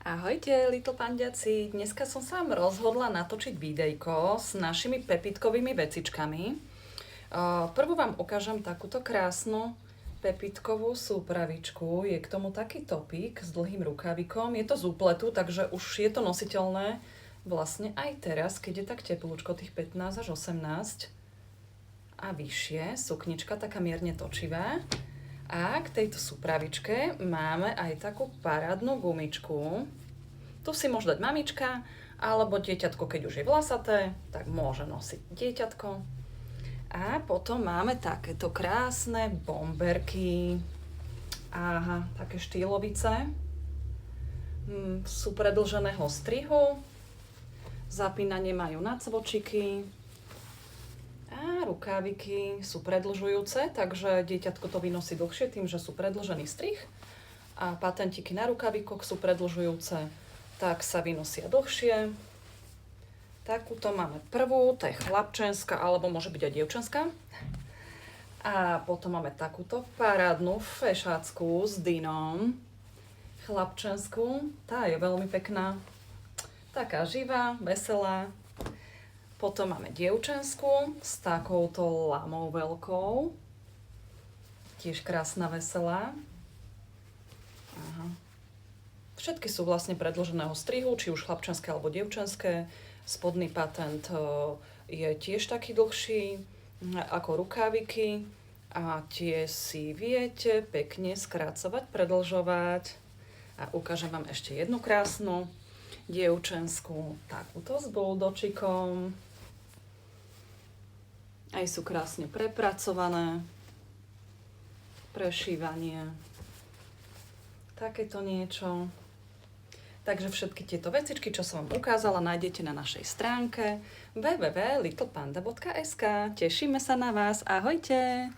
Ahojte, Little Pandiaci. Dneska som sa vám rozhodla natočiť videjko s našimi pepitkovými vecičkami. Prvú vám ukážem takúto krásnu pepitkovú súpravičku. Je k tomu taký topík s dlhým rukavikom. Je to z úpletu, takže už je to nositeľné vlastne aj teraz, keď je tak teplúčko, tých 15 až 18 a vyššie. Suknička taká mierne točivá. A k tejto súpravičke máme aj takú parádnu gumičku. Tu si môže dať mamička, alebo dieťatko, keď už je vlasaté, tak môže nosiť dieťatko. A potom máme takéto krásne bomberky. Aha, také štýlovice. Sú predĺženého strihu. Zapínanie majú na cvočiky. A rukáviky sú predĺžujúce, takže dieťatko to vynosí dlhšie tým, že sú predĺžený strih. A patentíky na rukávikoch sú predĺžujúce, tak sa vynosia dlhšie. Takúto máme prvú, to je chlapčenská, alebo môže byť aj dievčenská. A potom máme takúto parádnu fešácku s dynom. Chlapčenskú, tá je veľmi pekná. Taká živá, veselá. Potom máme dievčenskú s takouto lamou veľkou. Tiež krásna, veselá. Aha. Všetky sú vlastne predĺženého strihu, či už chlapčenské alebo dievčenské. Spodný patent je tiež taký dlhší ako rukáviky. A tie si viete pekne skrácovať, predĺžovať. A ukážem vám ešte jednu krásnu dievčenskú, takúto s buldočikom. Aj sú krásne prepracované. Prešívanie. Takéto niečo. Takže všetky tieto vecičky, čo som vám ukázala, nájdete na našej stránke www.littlepanda.sk. Tešíme sa na vás. Ahojte!